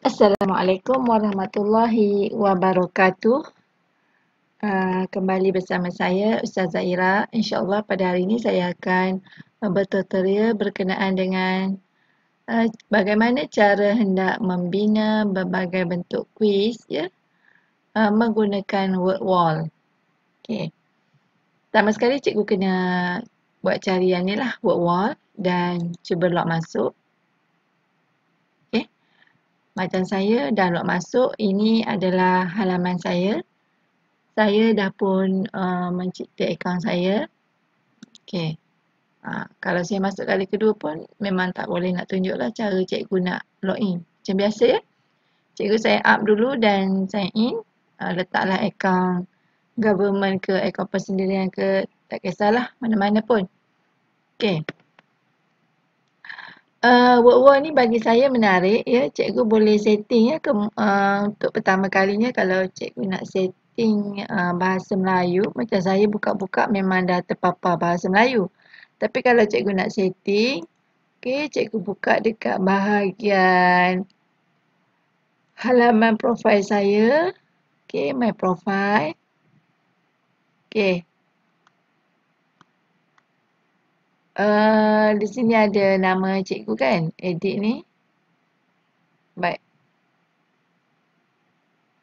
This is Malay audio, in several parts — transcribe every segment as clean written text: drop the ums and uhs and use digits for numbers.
Assalamualaikum warahmatullahi wabarakatuh. Kembali bersama saya Ustazah Ira. InsyaAllah pada hari ini saya akan bertutorial berkenaan dengan bagaimana cara hendak membina berbagai bentuk kuis ya, menggunakan word wall. Okay. Pertama sekali cikgu kena buat carian ni lah, word wall, dan cuba log masuk. Okay. Macam saya dah log masuk, ini adalah halaman saya. Saya dah pun mencipta akaun saya. Okey. Kalau saya masuk kali kedua pun memang tak boleh nak tunjuklah cara cikgu nak login. Macam biasa ya. Cikgu sign up dulu dan sign in. Letaklah akaun government ke akaun persendirian ke, tak kisahlah mana-mana pun. Okey. Word wall ni bagi saya menarik ya. Cikgu boleh setting ya untuk pertama kalinya kalau cikgu nak setting bahasa Melayu, macam saya buka-buka memang dah terpapar bahasa Melayu. Tapi kalau cikgu nak setting, okey, cikgu buka dekat bahagian halaman profil saya. Okey, my profile. Okey. Di sini ada nama cikgu kan, edit ni. Baik.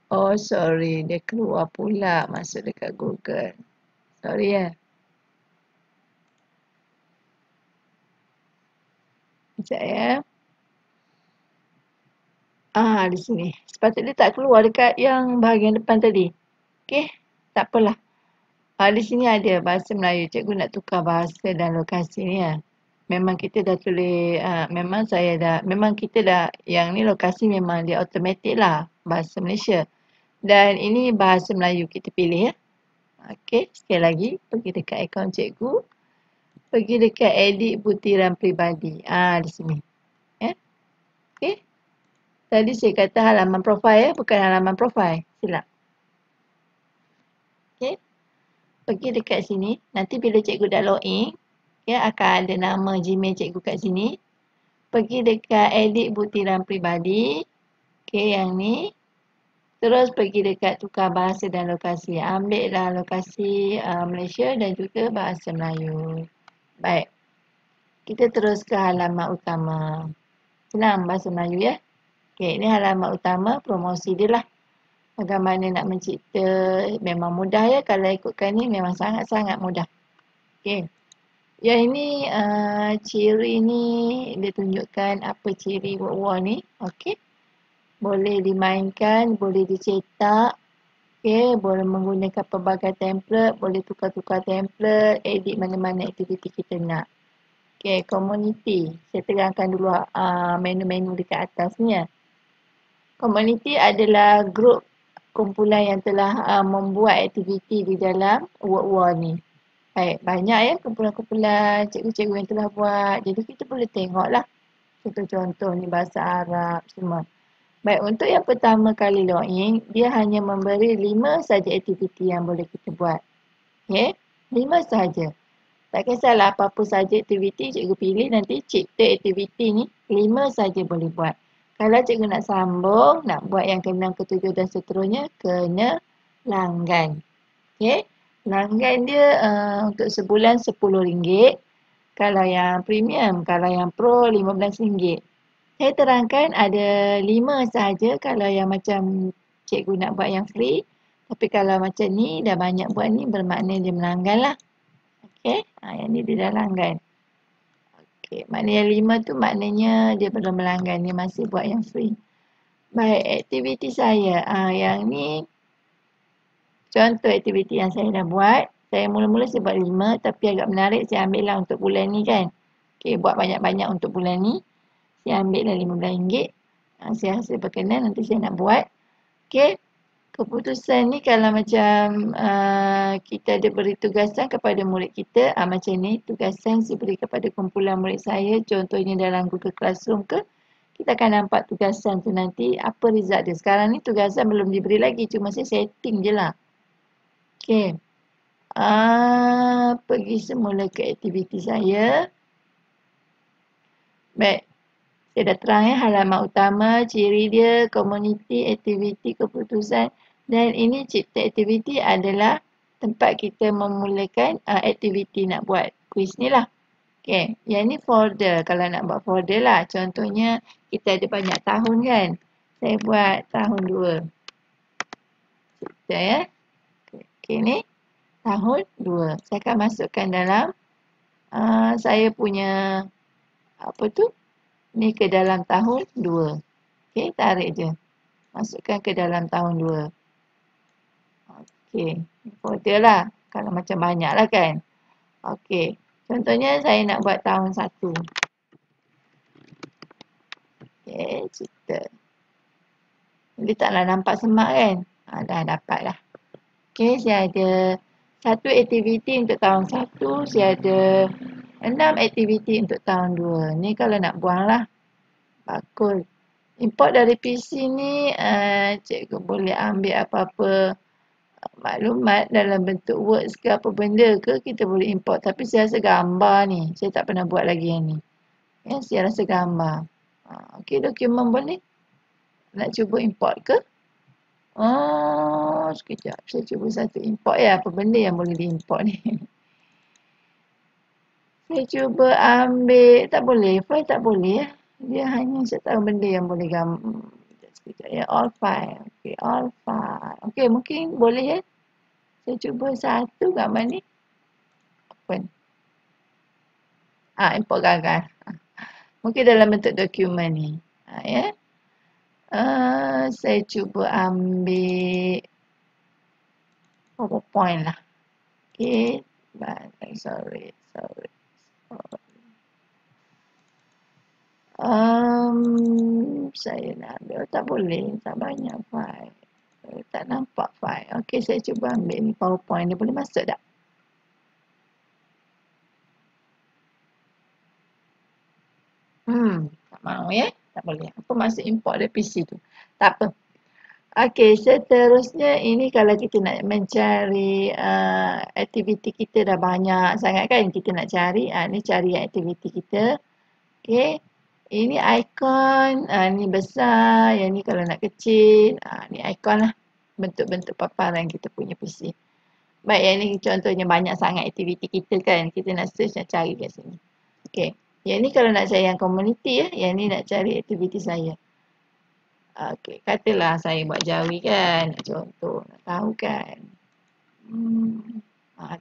Oh sorry, dia keluar pula masuk dekat Google. Sorry ya. Sekejap ya. Di sini. Sepatutnya tak keluar dekat yang bahagian depan tadi. Okey, tak apalah. Di sini ada bahasa Melayu. Cikgu nak tukar bahasa dan lokasi ni ya. Memang kita dah tulis, memang kita dah, yang ni lokasi memang dia automatik lah. Bahasa Malaysia. Dan ini bahasa Melayu kita pilih ya. Okey, sekali lagi pergi dekat akaun cikgu. Pergi dekat edit butiran peribadi. Di sini. Ya. Okey. Tadi saya kata halaman profil ya, bukan halaman profil. Silap. Okey. Pergi dekat sini. Nanti bila cikgu dah login, ya akan ada nama Gmail cikgu kat sini. Pergi dekat edit butiran peribadi. Okey, yang ni. Terus pergi dekat tukar bahasa dan lokasi. Ambil lah lokasi Malaysia dan juga bahasa Melayu. Baik. Kita terus ke halaman utama. Senang bahasa Melayu ya. Okey, ini halaman utama, promosi dia lah. Bagaimana nak mencipta, memang mudah ya. Kalau ikutkan ni memang sangat-sangat mudah. Okey. Yang ini ciri ni, dia tunjukkan apa ciri word wall ni. Okey. Boleh dimainkan, boleh dicetak. Okey, boleh menggunakan pelbagai template, boleh tukar-tukar template, edit mana-mana aktiviti kita nak. Okey, community. Saya terangkan dulu menu-menu dekat atas ni ya. Community adalah grup kumpulan yang telah membuat aktiviti di dalam word wall ni. Baik, banyak ya kumpulan-kumpulan cikgu-cikgu yang telah buat. Jadi kita boleh tengoklah contoh-contoh ni bahasa Arab semua. Baik, untuk yang pertama kali login, dia hanya memberi 5 saja aktiviti yang boleh kita buat. Okey, 5 saja. Tak kisahlah apa-apa saja aktiviti cikgu pilih, nanti cipta aktiviti ni 5 saja boleh buat. Kalau cikgu nak sambung, nak buat yang ke-6, ke-7 dan seterusnya, kena langgan. Okey, langgan dia untuk sebulan RM10. Kalau yang premium, kalau yang pro RM15. Saya terangkan ada 5 sahaja kalau yang macam cikgu nak buat yang free. Tapi kalau macam ni, dah banyak buat ni, bermakna dia melanggan lah. Okey, yang ni dia dah langgan. Okey, maknanya yang 5 tu maknanya dia belum melanggan, dia masih buat yang free. Baik, aktiviti saya. Yang ni, contoh aktiviti yang saya dah buat. Saya mula-mula saya buat 5, tapi agak menarik saya ambil lah untuk bulan ni kan. Okey, buat banyak-banyak untuk bulan ni. Saya ambil lah RM15. Saya hasil berkenan, nanti saya nak buat. Okey. Keputusan ni kalau macam kita ada beri tugasan kepada murid kita. Macam ni, tugasan saya beri kepada kumpulan murid saya. Contohnya dalam Google Classroom ke. Kita akan nampak tugasan tu nanti apa result dia. Sekarang ni tugasan belum diberi lagi. Cuma saya setting je lah. Okey. Pergi semula ke aktiviti saya. Baik. Saya dah terang ya, halaman utama, ciri dia, komuniti, aktiviti, keputusan. Dan ini cipta aktiviti adalah tempat kita memulakan aktiviti nak buat kuis ni lah. Okay, yang ni folder. Kalau nak buat folder lah. Contohnya, kita ada banyak tahun kan. Saya buat tahun 2. Cipta ya. Okay, ni tahun 2. Saya akan masukkan dalam saya punya apa tu? Ni ke dalam tahun 2. Okey, tarik je. Masukkan ke dalam tahun 2. Okey, folder lah. Kalau macam banyak lah kan. Okey, contohnya saya nak buat tahun 1. Okey, cipta. Dia taklah nampak semak kan. Dah dapat lah. Okey, saya ada 1 aktiviti untuk tahun 1. Saya ada 6 aktiviti untuk tahun 2. Ni kalau nak buang lah. Bakul. Import dari PC ni, cikgu boleh ambil apa-apa maklumat dalam bentuk words ke apa benda ke, kita boleh import. Tapi saya rasa gambar ni, saya tak pernah buat lagi yang ni. Ya, saya rasa gambar. Okey, dokumen boleh. Nak cuba import ke? Oh, sekejap. Saya cuba satu import ya. Apa benda yang boleh diimport ni? Saya cuba ambil, tak boleh. File tak boleh ya. Dia hanya saya tahu benda yang boleh gambar. Sekejap ya, all file. Okay, all file. Okay, mungkin boleh ya. Saya cuba satu gambar ni. Open. Import gagal. Mungkin dalam bentuk dokumen ni. Ya. Saya cuba ambil PowerPoint lah. Okay. Sorry. Saya nak ambil. Tak boleh. Tak banyak file. Tak nampak file. Okey, saya cuba ambil ni PowerPoint. Dia boleh masuk tak? Tak mahu ya. Tak boleh. Apa maksud import dari PC tu? Tak apa. Okey, seterusnya ini kalau kita nak mencari aktiviti kita dah banyak sangat kan. Kita nak cari. Ni cari aktiviti kita. Okey. Ini ikon. Ni besar. Yang ni kalau nak kecil. Ni ikon lah. Bentuk-bentuk paparan kita punya PC. Baik, yang ni contohnya banyak sangat aktiviti kita kan. Kita nak search, nak cari kat sini. Okey. Yang ni kalau nak cari yang komuniti ya. Yang ni nak cari aktiviti saya. Okey. Katalah saya buat jawi kan. Contoh. Nak tahu kan.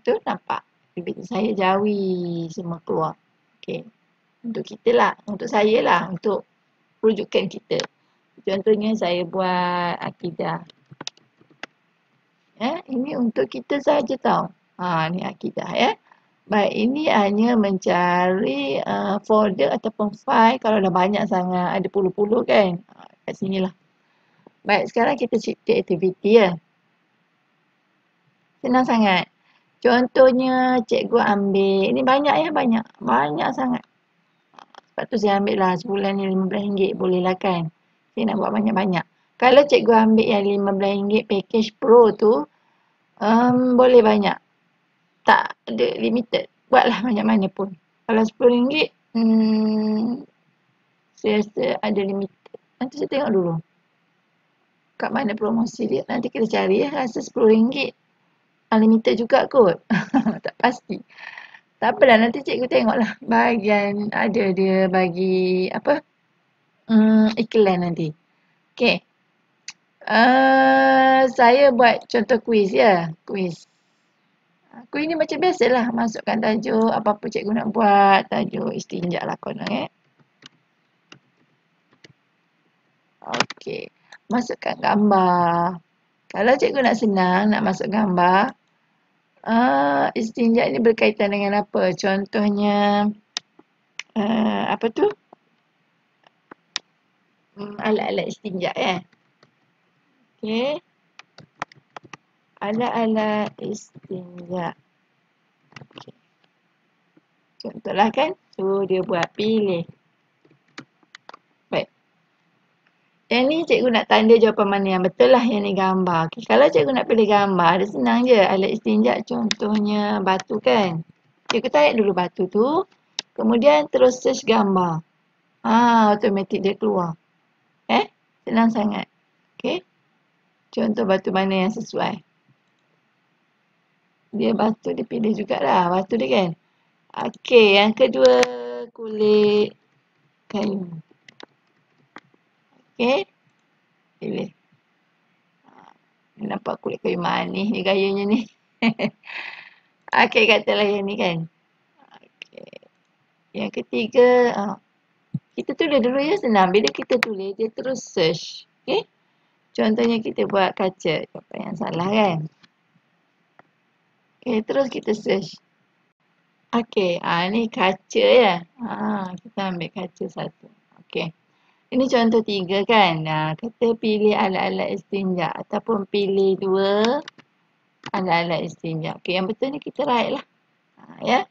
Tu nampak. Aktiviti saya jawi. Semua keluar. Okey. Untuk kita lah. Untuk saya lah. Untuk rujukan kita. Contohnya saya buat akidah. Ini untuk kita saja tau. Ni akidah ya. Baik, ini hanya mencari folder ataupun file kalau dah banyak sangat, ada puluh-puluh kan. Kat sinilah. Baik, sekarang kita cipta aktiviti ya. Senang sangat. Contohnya cikgu ambil, ini banyak ya, banyak. Banyak sangat. Sebab tu saya ambil lah sebulan ni RM15 boleh lah kan. Saya nak buat banyak-banyak. Kalau cikgu ambil yang RM15 package pro tu, boleh banyak. Tak ada limited. Buatlah banyak mana pun. Kalau RM10, saya rasa ada limited. Nanti saya tengok dulu. Kat mana promosi dia. Nanti kita cari ya. Rasa RM10. Unlimited juga kot. Tak pasti. Tak apalah. Nanti cikgu tengoklah. Bahagian ada dia bagi apa. Iklan nanti. Okay. Saya buat contoh kuis ya. Kuis. Kuis ni macam biasalah. Masukkan tajuk. Apa-apa cikgu nak buat. Tajuk istinja lah konon Okey. Masukkan gambar. Kalau cikgu nak senang, nak masuk gambar. Istinja ni berkaitan dengan apa? Contohnya. Apa tu? Alat-alat istinja ya. Okey. Alat-alat istinja. Okay. Contohlah kan. So dia buat pilih. Baik. Yang ni cikgu nak tanda jawapan mana yang betul lah. Yang ni gambar. Okay. Kalau cikgu nak pilih gambar, dia senang je. Alat istinja contohnya batu kan. Cikgu tarik dulu batu tu. Kemudian terus search gambar. Automatik dia keluar. Senang sangat. Okey. Contoh batu mana yang sesuai. Dia batu dia pilih jugalah batu dia kan. Okey, yang kedua kulit kayu. Okey. Pilih. Nampak kulit kayu manis ni gayanya ni. Okey, katalah yang ni kan. Okey. Yang ketiga, kita tulis dulu ya, senang. Bila kita tulis, dia terus search. Okey. Contohnya kita buat kaca. Apa yang salah kan? Okey, terus kita search. Okey, ni kaca ya. Kita ambil kaca satu. Okey. Ini contoh 3 kan. Kita pilih alat-alat istinja ataupun pilih 2 alat-alat istinja. Okey, yang betul ni kita write lah. Ya.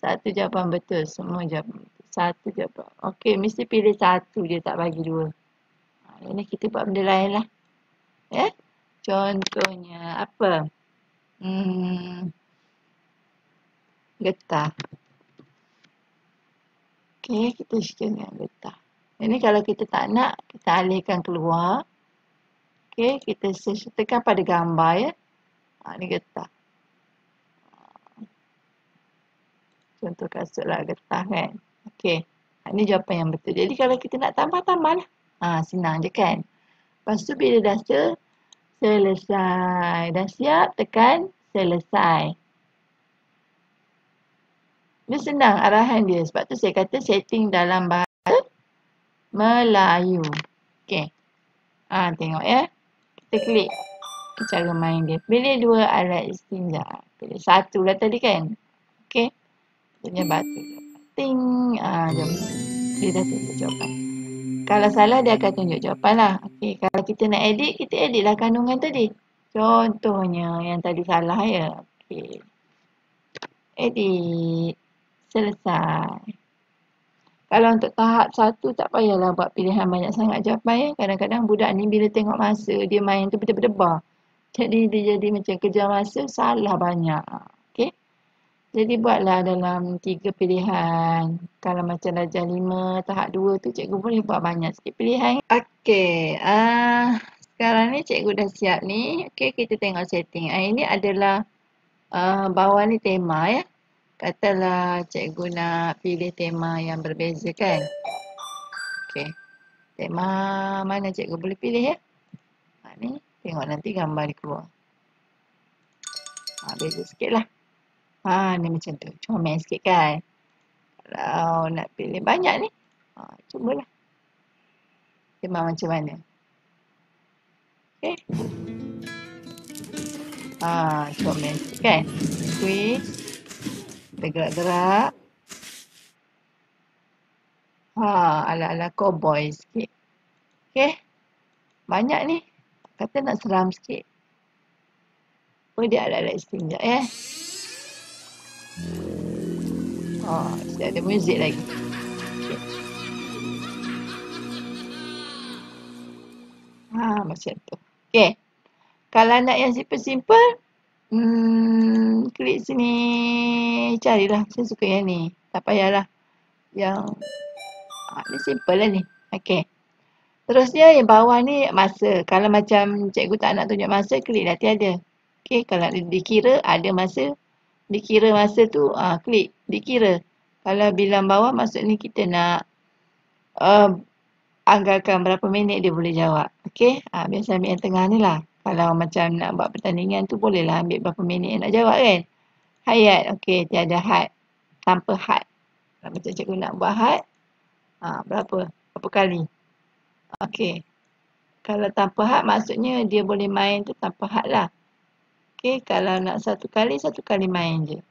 Satu jawapan betul. Semua jawapan betul. Satu jawapan. Okey, mesti pilih satu je, tak bagi 2. Ini kita buat benda lain lah. Ya. Contohnya apa? Getah. Okey, kita share getah. Ini kalau kita tak nak, kita alihkan keluar. Okey, kita search, tekan pada gambar ya. Ni getah. Contoh kasut lah getah kan. Okey. Ini jawapan yang betul. Jadi kalau kita nak tambah-tambah lah. Senang je kan. Lepas tu bila dah selesai. Dah siap, tekan selesai. Dia senang arahan dia. Sebab tu saya kata setting dalam bahasa Melayu. Okey. Tengok ya. Kita klik cara main dia. Pilih 2 alat istinja. Pilih satu lah tadi kan. Okey. Punya batu. Ting. Jom. Dia dah tunjuk jawapan. Kalau salah dia akan tunjuk jawapan lah. Okey. Kalau kita nak edit, kita edit lah kandungan tadi. Contohnya yang tadi salah ya. Okey. Edit. Selesai. Kalau untuk tahap 1 tak payahlah buat pilihan banyak sangat jawapan ya. Kadang-kadang budak ni bila tengok masa dia main tu berdebar. Jadi dia jadi macam kejar masa salah banyak. Okey. Jadi buatlah dalam 3 pilihan. Kalau macam darjah 5 tahap 2 tu cikgu boleh buat banyak sikit pilihan. Okey. Sekarang ni cikgu dah siap ni. Okey, kita tengok setting. Ini adalah bawah ni tema ya. Katalah cikgu nak pilih tema yang berbeza kan. Okey. Tema mana cikgu boleh pilih ya. Ni tengok nanti gambar dia keluar. Beza sikit lah. Ni macam tu. Comel sikit kan. Kalau nak pilih banyak ni. Cubalah. Tema macam mana. Okey. Comel sikit kan. Quiz. Bergerak-gerak. Ala-ala cowboy sikit. Okey. Banyak ni. Kata nak seram sikit. Dia alat-alat istinja ya. Dia ada muzik lagi. Okay. Macam tu. Okay. Kalau nak yang simple-simple, klik sini. Carilah. Saya suka yang ni. Tak payahlah. Yang ni simple lah ni. Okay. Terusnya yang bawah ni masa. Kalau macam cikgu tak nak tunjuk masa, klik dah tiada. Okay. Kalau dikira ada masa. Dikira masa tu, klik. Dikira. Kalau bilang bawah, maksudnya kita nak anggarkan berapa minit dia boleh jawab. Okey. Biasa ambil yang tengah ni lah. Kalau macam nak buat pertandingan tu, bolehlah ambil berapa minit yang nak jawab kan. Hayat. Okey. Tiada had. Tanpa had. Kalau macam cikgu nak buat had. Berapa? Berapa kali? Okey. Kalau tanpa had, maksudnya dia boleh main tu tanpa had lah. Okey. Kalau nak satu kali main je.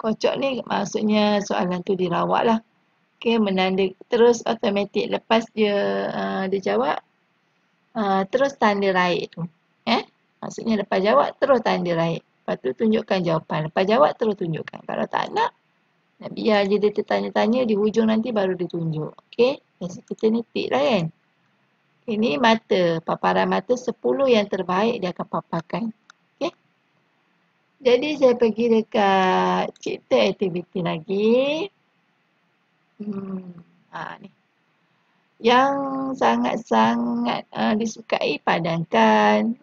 Kocok ni maksudnya soalan tu dirawat lah. Okey, menanda terus automatik lepas dia jawab terus tanda raih tu. Maksudnya lepas jawab terus tanda raih. Lepas tu tunjukkan jawapan. Lepas jawab terus tunjukkan. Kalau tak nak biar je dia tertanya-tanya di hujung nanti baru dia tunjuk. Okey, biasa kita ni tik lah kan. Ini mata, paparan mata 10 yang terbaik dia akan paparkan. Okey. Jadi saya pergi dekat cipta aktiviti lagi. Ni. Yang sangat-sangat disukai, padankan,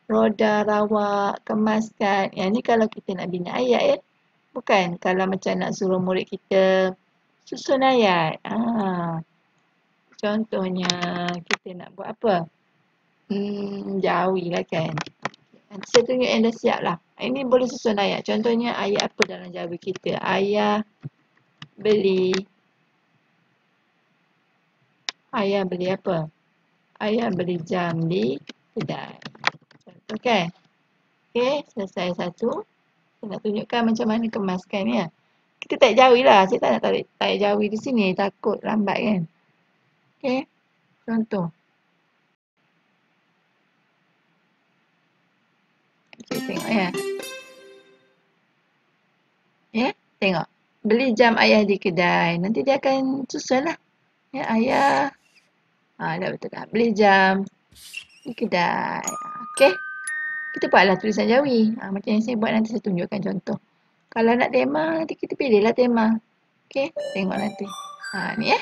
roda, rawak, kemaskan. Yang ni kalau kita nak bina ayat ya. Bukan kalau macam nak suruh murid kita susun ayat. Contohnya kita nak buat apa? Jawi lah kan. Nanti saya tunjuk yang dah siap lah. Ini boleh susun ayat. Contohnya ayat apa dalam jawi kita? Ayah beli apa? Ayah beli jam di kedai. Contoh kan? Okey, selesai satu. Saya nak tunjukkan macam mana kemaskan ya. Kita tarik jawi lah. Saya tak nak tarik jawi di sini. Takut lambat kan. Okey, contoh. Kita tengok ya. Ya, tengok. Beli jam ayah di kedai. Nanti dia akan susun lah. Ya, ayah. Dah betul dah. Beli jam di kedai. Okey. Kita buatlah tulisan jawi. Macam yang saya buat nanti saya tunjukkan contoh. Kalau nak tema, nanti kita pilihlah tema. Okey, tengok nanti. Ni ya.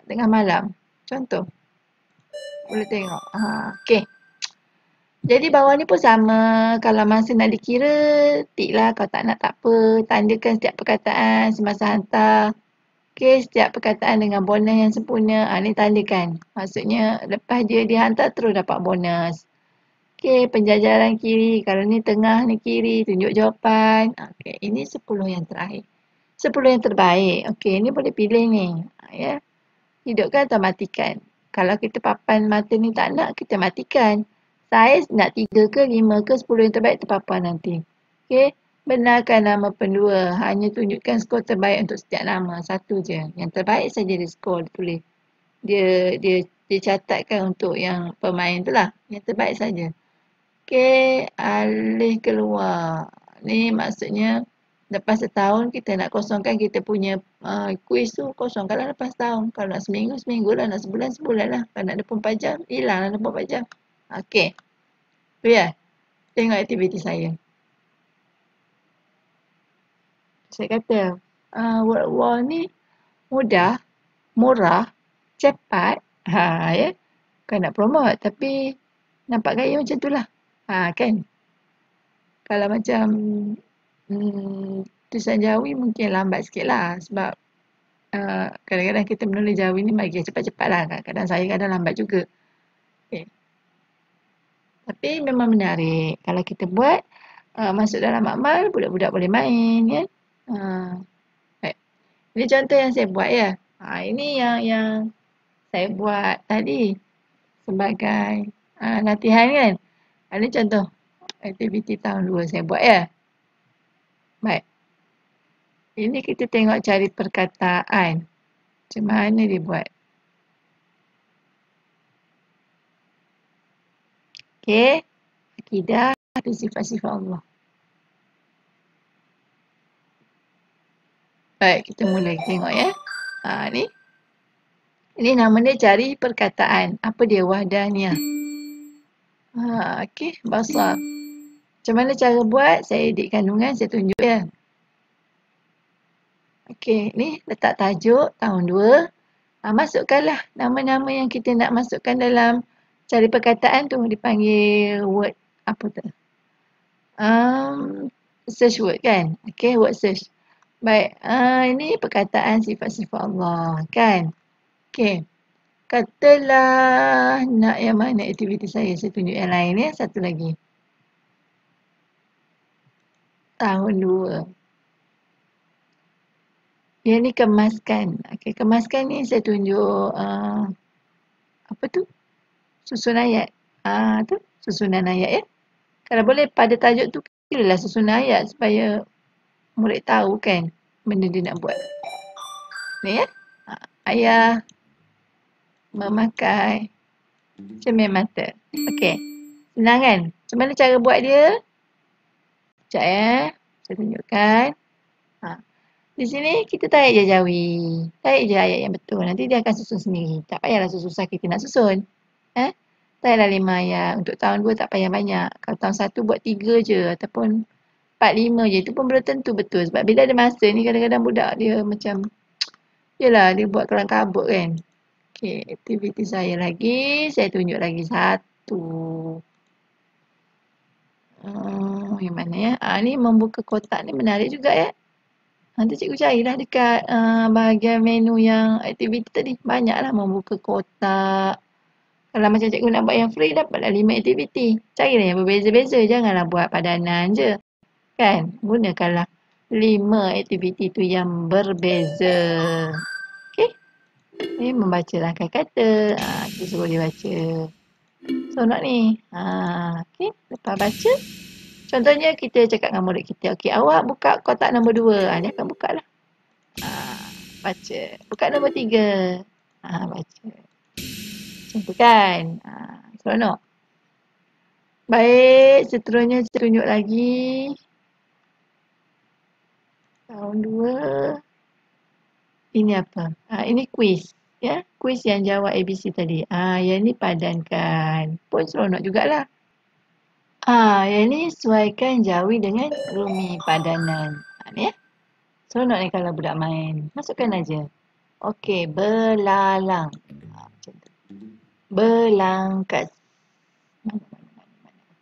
Tengah malam. Contoh. Boleh tengok. Okey. Jadi bawah ni pun sama. Kalau masa nak dikira, tik lah. Kalau tak nak tak apa. Tandakan setiap perkataan semasa hantar. Okey, setiap perkataan dengan bonus yang sempurna. Ni tandakan. Maksudnya lepas dia dihantar terus dapat bonus. Okey, penjajaran kiri. Kalau ni tengah ni kiri, tunjuk jawapan. Okey, ini 10 yang terakhir. 10 yang terbaik. Okey, ni boleh pilih ni. Ya. Hidupkan atau matikan. Kalau kita papan mata ni tak nak, kita matikan. Saiz nak 3 ke 5 ke 10 yang terbaik terpapan nanti. Okey. Benarkan nama pendua. Hanya tunjukkan skor terbaik untuk setiap nama. Satu je. Yang terbaik saja dia skor. Dia tulis. Dia catatkan untuk yang pemain tu lah. Yang terbaik saja. Okey. Alih keluar. Ni maksudnya lepas setahun kita nak kosongkan kita punya kuis tu. Kosongkanlah lepas setahun. Kalau nak seminggu, seminggu lah. Nak sebulan, sebulan lah. Kalau nak 24 jam, hilanglah 24 jam. Okey. Tu ya. Tengok aktiviti saya. Saya kata, word wall ni mudah, murah, cepat. Ya. Kan nak promote tapi nampak gaya macam tu lah. Kan. Kalau macam tulisan jawi mungkin lambat sikit lah. Sebab kadang-kadang kita menulis jawi ni bagi cepat-cepat lah. Kadang-kadang saya kadang lambat juga. Okay. Tapi memang menarik. Kalau kita buat, masuk dalam amal, budak-budak boleh main. Ya. Baik. Ini contoh yang saya buat ya. Ini yang saya buat tadi sebagai latihan kan. Ini contoh aktiviti tahun 2 saya buat ya. Baik. Ini kita tengok cari perkataan. Macam mana dia buat. Okey. Akidah dan sifat-sifat Allah. Baik, kita mula tengok ya. Ni. Ini nama dia cari perkataan. Apa dia? Wahdaniyah. Okey, basar. Macam mana cara buat? Saya edit kandungan, saya tunjuk ya. Okey, ni letak tajuk tahun 2. Masukkanlah nama-nama yang kita nak masukkan dalam cari perkataan tu dipanggil word apa tu? Search word kan? Okey, word search. Baik, ini perkataan sifat-sifat Allah kan? Okey. Katalah nak yang mana aktiviti saya tunjuk yang lain ya, satu lagi. Tahun 2. Yang ni kemaskan. Okey, kemaskan ni saya tunjuk apa tu? Susun ayat. Tu susunan ayat ya. Kalau boleh pada tajuk tu kiralah susunan ayat supaya murid tahu kan benda dia nak buat. Ni ya. Ayah memakai cermin mata. Okey. Senang kan? Macam mana cara buat dia? Sekejap ya. Saya tunjukkan. Di sini kita tarik je jawi. Tarik je ayat yang betul. Nanti dia akan susun sendiri. Tak payahlah susah kita nak susun. Tariklah 5 ayat. Untuk tahun 2 tak payah banyak. Kalau tahun 1 buat 3 je. Ataupun 4, 5 je. Itu pun belum tentu betul. Sebab bila ada masa ni kadang-kadang budak dia macam Yelah, dia buat kelam kabut kan. Okey, aktiviti saya lagi. Saya tunjuk lagi satu. Yang mana ya? Ni membuka kotak ni menarik juga ya. Nanti cikgu carilah dekat bahagian menu yang aktiviti tadi. Banyaklah membuka kotak. Kalau macam cikgu nak buat yang free, dapatlah 5 aktiviti. Carilah yang berbeza-beza. Janganlah buat padanan je. Kan? Gunakanlah 5 aktiviti tu yang berbeza. Okey? Ni membacalah kata-kata. Kita suruh dia baca. Sonok ni. Okey? Lepas baca. Contohnya kita cakap dengan murid kita. Okey, awak buka kotak nombor 2. Dia akan buka lah. Baca. Buka nombor 3. Baca. Macam tu kan. Seronok. Baik, seterusnya saya tunjuk lagi. Tahun 2. Ini apa? Ini kuis. Ya, kuis yang jawab ABC tadi. Yang ni padankan. Pun seronok jugalah. Yang ni sesuaikan jawi dengan rumi padanan. Ni ya. Seronok ni kalau budak main. Masukkan aja. Okey, belalang. Macam tu. Belangkas.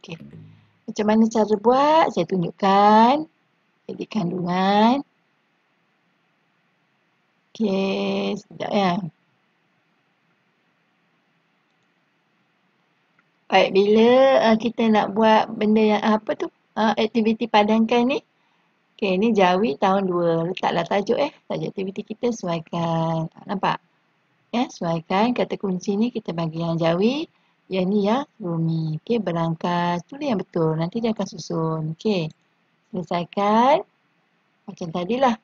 Okey. Macam mana cara buat? Saya tunjukkan. Jadi kandungan. Okey, sekejap ya. Baik, bila kita nak buat benda yang aktiviti padankan ni. Okey, ni jawi tahun 2. Letaklah tajuk tajuk aktiviti kita sesuaikan. Nampak? Ya, sesuaikan kata kunci ni kita bagi yang jawi. Yang ni yang rumi. Okey, berangkas. Tulis yang betul. Nanti dia akan susun. Okey. Selesaikan. Macam tadilah.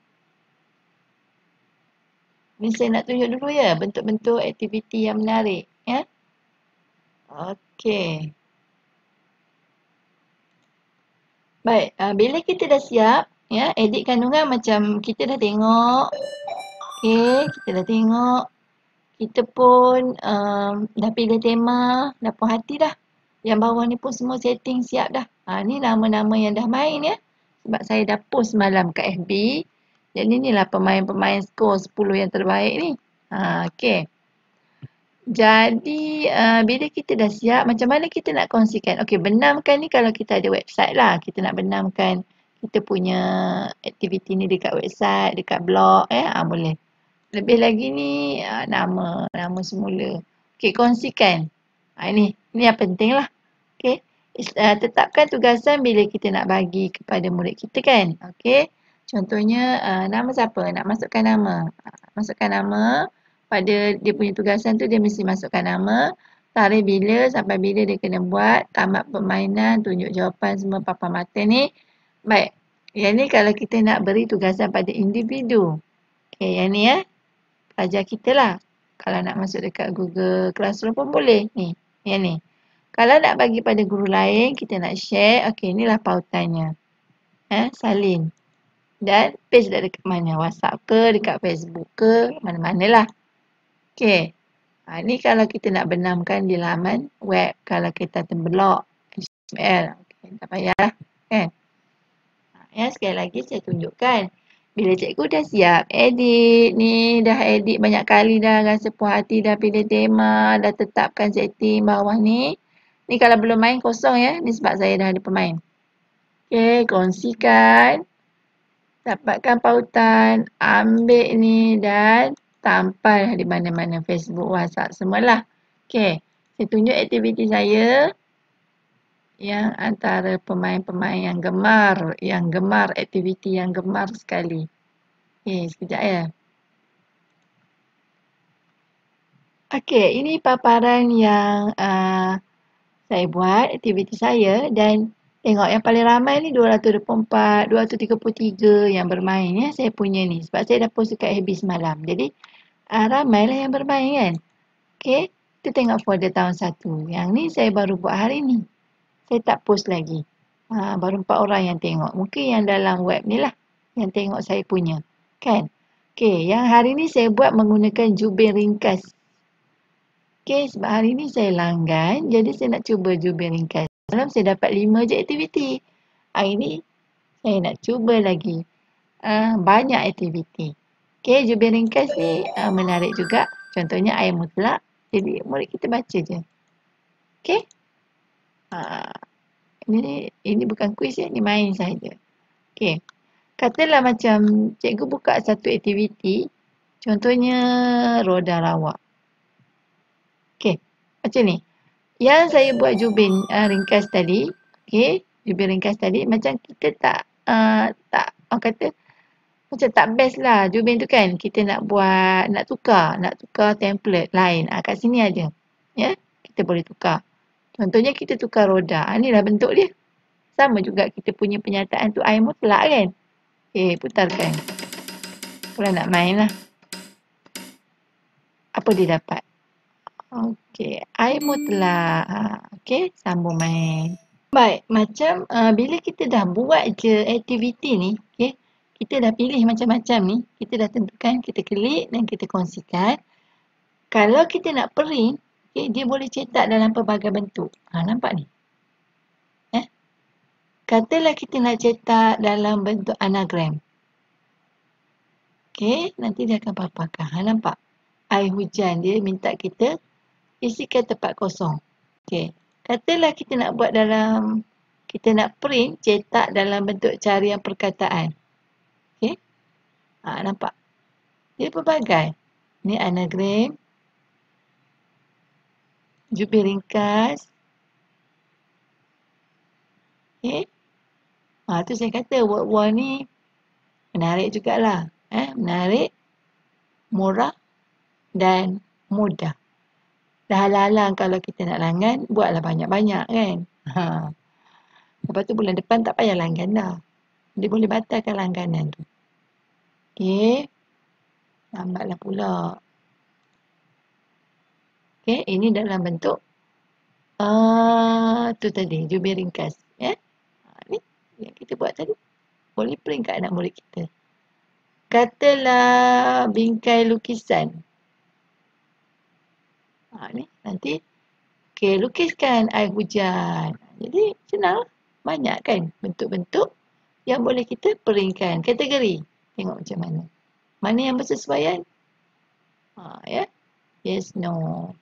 Ni saya nak tunjuk dulu ya. Bentuk-bentuk aktiviti yang menarik. Ya. Okey. Baik. Bila kita dah siap. Ya, edit kandungan macam kita dah tengok. Okey, kita dah tengok. Kita pun dah pilih tema, dah puas hati dah. Yang bawah ni pun semua setting siap dah. Ni nama-nama yang dah main ya. Sebab saya dah post malam kat FB. Jadi inilah pemain-pemain skor 10 yang terbaik ni. Okey. Jadi bila kita dah siap, macam mana kita nak kongsikan? Okey, benamkan ni kalau kita ada website lah. Kita nak benamkan kita punya aktiviti ni dekat website, dekat blog boleh. Lebih lagi ni nama semula. Okey, kongsikan. Ini yang penting lah. Okey. Tetapkan tugasan bila kita nak bagi kepada murid kita kan. Okey. Contohnya nama siapa? Nak masukkan nama. Masukkan nama. Pada dia punya tugasan tu dia mesti masukkan nama. Tarikh bila sampai bila dia kena buat. Tamat permainan. Tunjuk jawapan semua papan mata ni. Baik. Yang ni kalau kita nak beri tugasan pada individu. Okey, yang ni pelajar kita lah. Kalau nak masuk dekat Google Classroom pun boleh. Ni, yang ni. Kalau nak bagi pada guru lain, kita nak share. Okey, inilah pautannya. Salin. Dan paste dekat mana? WhatsApp ke, dekat Facebook ke, mana-manalah. Okey. Ni kalau kita nak benamkan di laman web. Kalau kita blog HTML. Okay, tak payah. Kan? Sekali lagi saya tunjukkan. Bila cikgu dah siap edit ni, dah edit banyak kali dah, rasa puas hati, dah pilih tema, dah tetapkan setting bawah ni. Ni kalau belum main kosong ya, ni sebab saya dah ada pemain. Okey, kongsikan. Dapatkan pautan, ambil ni dan tampal di mana-mana Facebook, WhatsApp semualah. Okey, saya tunjuk aktiviti saya. Yang antara pemain-pemain yang gemar aktiviti yang gemar sekali. Okey, sekejap ya. Okey, ini paparan yang saya buat aktiviti saya dan tengok yang paling ramai ni 224, 233 yang bermain ya saya punya ni. Sebab saya dah post dekat FB semalam. Jadi ramailah yang bermain kan. Okey, kita tengok folder tahun 1. Yang ni saya baru buat hari ni. Saya tak post lagi. Baru 4 orang yang tengok. Mungkin yang dalam web ni lah. Yang tengok saya punya. Kan? Okey, yang hari ni saya buat menggunakan jubir ringkas. Okey, sebab hari ni saya langgan. Jadi saya nak cuba jubir ringkas. Malam saya dapat 5 je aktiviti. Hari ni saya nak cuba lagi. Banyak aktiviti. Okey, jubir ringkas ni menarik juga. Contohnya air mutlak. Jadi murid kita baca je. Okey. Ini bukan kuis ya, ini main saja. Okey. Katalah macam cikgu buka satu aktiviti. Contohnya roda lawak. Okey. Macam ni. Yang saya buat jubir ringkas tadi. Okey. Jubir ringkas tadi. Macam kita tak orang kata macam tak best lah jubir tu kan. Kita nak buat, nak tukar template lain. Kat sini aja. Ya. Kita boleh tukar. Contohnya kita tukar roda. Inilah bentuk dia. Sama juga kita punya penyataan tu air mutlak kan. Okey, putarkan. Kalau nak main lah. Apa dia dapat? Okey, air mutlak. Okey, sambung main. Baik, macam bila kita dah buat je aktiviti ni, okey, kita dah pilih macam-macam ni, kita dah tentukan, kita klik dan kita kongsikan. Kalau kita nak print, okey, dia boleh cetak dalam pelbagai bentuk. Nampak ni? Katalah kita nak cetak dalam bentuk anagram. Okey, nanti dia akan paparkan. Nampak? Air hujan dia minta kita isikan tempat kosong. Okey. Katalah kita nak buat kita nak print, cetak dalam bentuk carian perkataan. Okey. Nampak? Dia pelbagai. Ni anagram. Jubir ringkas. Okey. Tu saya kata word wall ni menarik jugalah. Menarik, murah dan mudah. Dah halang-halang kalau kita nak langgan, buatlah banyak-banyak kan. Lepas tu bulan depan tak payah langgan dah. Dia boleh batalkan langganan tu. Okey. Lambatlah pula. Okey, ini dalam bentuk tu tadi, jubir ringkas. Ni yang kita buat tadi. Boleh print kat anak murid kita. Katalah bingkai lukisan. Ni nanti okey, lukiskan air hujan. Jadi senang. Banyak kan bentuk-bentuk yang boleh kita printkan. Kategori. Tengok macam mana. Mana yang bersesuaian? Ya. Yes, no.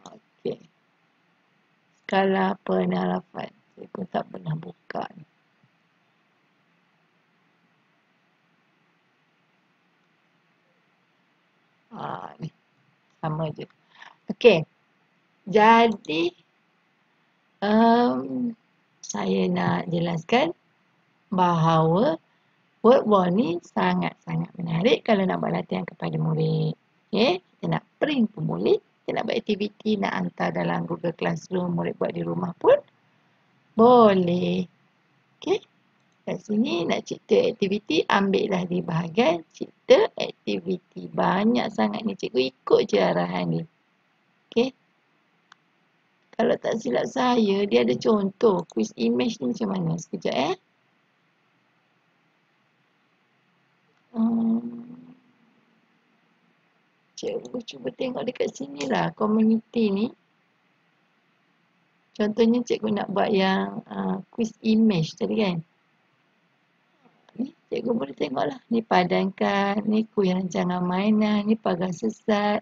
Okey. Skala penarafan. Saya pun tak pernah buka ni. Ni. Sama je. Okey. Jadi saya nak jelaskan bahawa word wall ni sangat-sangat menarik kalau nak buat latihan kepada murid. Okey, kita nak print pun boleh. Kita nak buat aktiviti, nak hantar dalam Google Classroom, murid buat di rumah pun boleh. Okey, kat sini nak cipta aktiviti, ambillah di bahagian cipta aktiviti. Banyak sangat ni, cikgu ikut je arahan ni. Okey. Kalau tak silap saya, dia ada contoh. Quiz image ni macam mana? Sekejap Cikgu cuba tengok dekat sini lah. Community ni. Contohnya cikgu nak buat yang quiz image tadi kan. Ni cikgu boleh tengok lah. Ni padankan. Ni kuih rancangan mainan. Ni pagar sesat.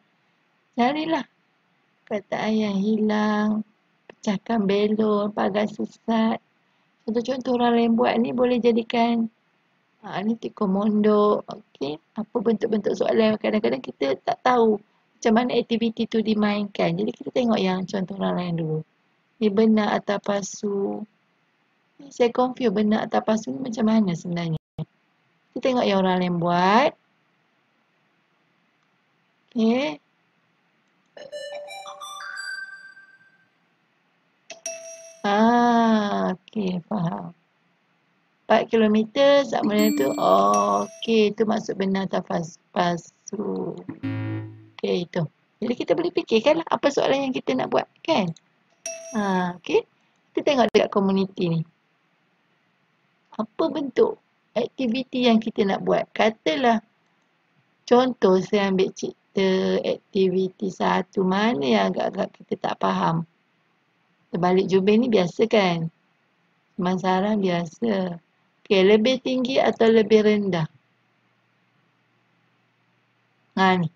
Carilah. Kataan yang hilang. Pecahkan belon. Pagar sesat. Contoh-contoh orang lain buat ni boleh jadikan ni tikar mondok. Okey. Apa bentuk-bentuk soalan. Kadang-kadang kita tak tahu macam mana aktiviti tu dimainkan. Jadi kita tengok yang contoh orang lain dulu. Ni benar atau palsu. Saya confuse benar atau palsu ni macam mana sebenarnya. Kita tengok yang orang lain buat. Okey. Okey, faham. 4 kilometer saat mana tu? Okey, itu maksud benar atau palsu. Okey, itu. Jadi kita boleh fikirkan lah apa soalan yang kita nak buat, kan? Okey. Kita tengok dekat komuniti ni. Apa bentuk aktiviti yang kita nak buat? Katalah, contoh saya ambil cipta aktiviti satu. Mana yang agak-agak kita tak faham? Terbalik jubir ni biasa kan? Pemasaran biasa. Okey, lebih tinggi atau lebih rendah? Ni.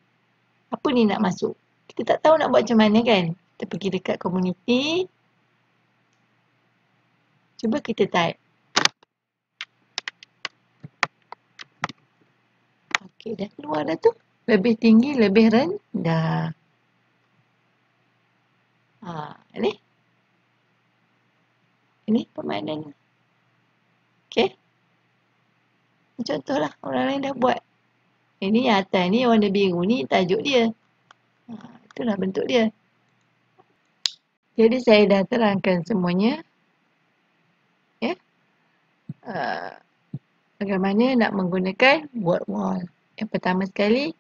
Apa ni nak masuk? Kita tak tahu nak buat macam mana kan? Kita pergi dekat community. Cuba kita type. Okey, dah keluar dah tu. Lebih tinggi, lebih rendah. Ni. Ini permainan. Okey. Contohlah orang lain dah buat. Ini yang atas ni warna biru ni tajuk dia. Itulah bentuk dia. Jadi saya dah terangkan semuanya. Ya. Bagaimana nak menggunakan word wall. Yang pertama sekali,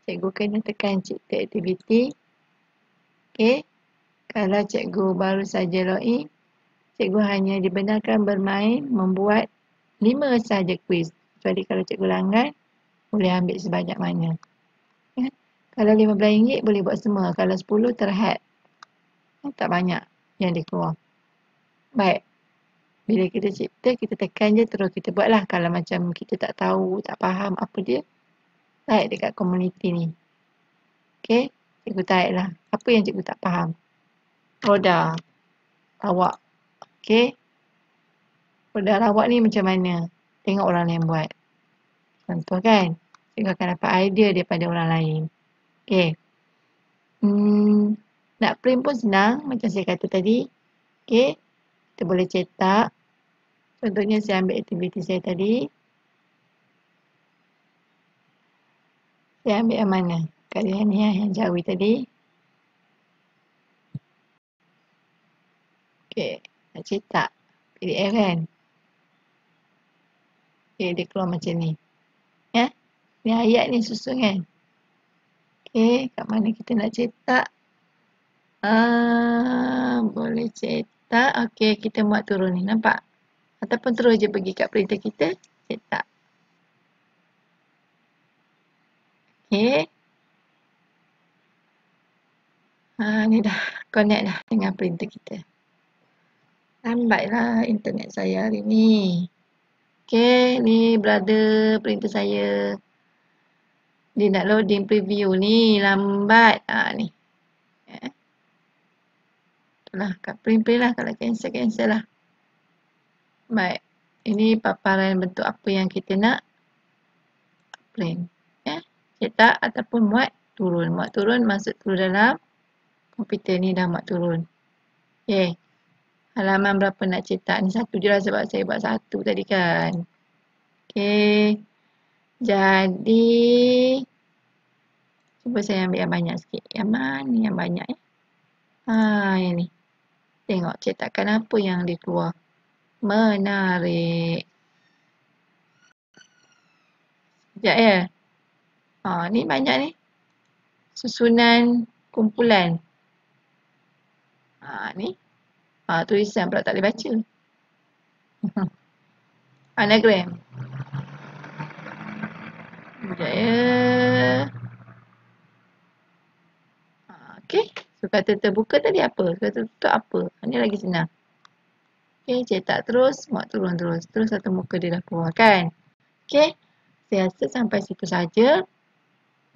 cikgu kena tekan cipta aktiviti. Okey. Kalau cikgu baru saja login, cikgu hanya dibenarkan bermain membuat 5 sahaja kuis. Kecuali kalau cikgu langgan, boleh ambil sebanyak mana. Ya. Kalau RM15 boleh buat semua. Kalau 10 terhad. Tak banyak yang dia keluar. Baik. Bila kita cipta, kita tekan je terus kita buat lah. Kalau macam kita tak tahu, tak faham apa dia, type dekat community ni. Okey. Cikgu type lah. Apa yang cikgu tak faham. Roda. Lawak. Okey. Roda lawak ni macam mana? Tengok orang lain buat. Contoh kan? Cikgu akan dapat idea daripada orang lain. Okey. Nak print pun senang. Macam saya kata tadi. Okey. Kita boleh cetak. Contohnya saya ambil aktiviti saya tadi. Saya ambil yang mana? Kalian ni yang Jawi tadi. Okey. Nak cetak. PDF kan? Okey. Dia keluar macam ni. Ya. Ni ayat ni susun kan? Okey. Kat mana kita nak cetak? Boleh cetak. Okey. Kita muat turun ni. Nampak? Ataupun terus je pergi kat printer kita. Cetak. Okey. Ni dah connect dah dengan printer kita. Lambatlah internet saya hari ni. Okey, ni brother printer saya. Dia nak loading preview ni. Lambat. Ni. Itulah kat print lah. Kalau cancel lah. Baik. Ini paparan bentuk apa yang kita nak print. Cetak ataupun muat turun. Muat turun masuk turun dalam komputer ni dah muat turun. Okey. Halaman berapa nak cetak? Ni satu je lah sebab saya buat satu tadi kan. Okey. Jadi. Cuba saya ambil yang banyak sikit. Yang mana yang banyak ya? Yang ni. Tengok cetakan apa yang dia keluar. Menarik. Sekejap ya. Ni banyak ni. Susunan kumpulan. Ni. Tulisan pula tak boleh baca. Anagram. Sekejap ya. Okey. So kata terbuka tadi apa? Kata tutup apa? Ni lagi senang. Okey. Cetak terus. Muat turun terus. Terus satu muka dia dah keluar kan? Okey. Saya rasa sampai situ saja.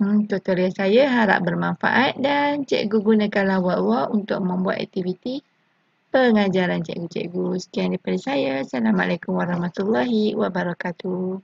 Tutorial saya harap bermanfaat dan cikgu gunakanlah word-word untuk membuat aktiviti pengajaran cikgu-cikgu. Sekian daripada saya. Assalamualaikum warahmatullahi wabarakatuh.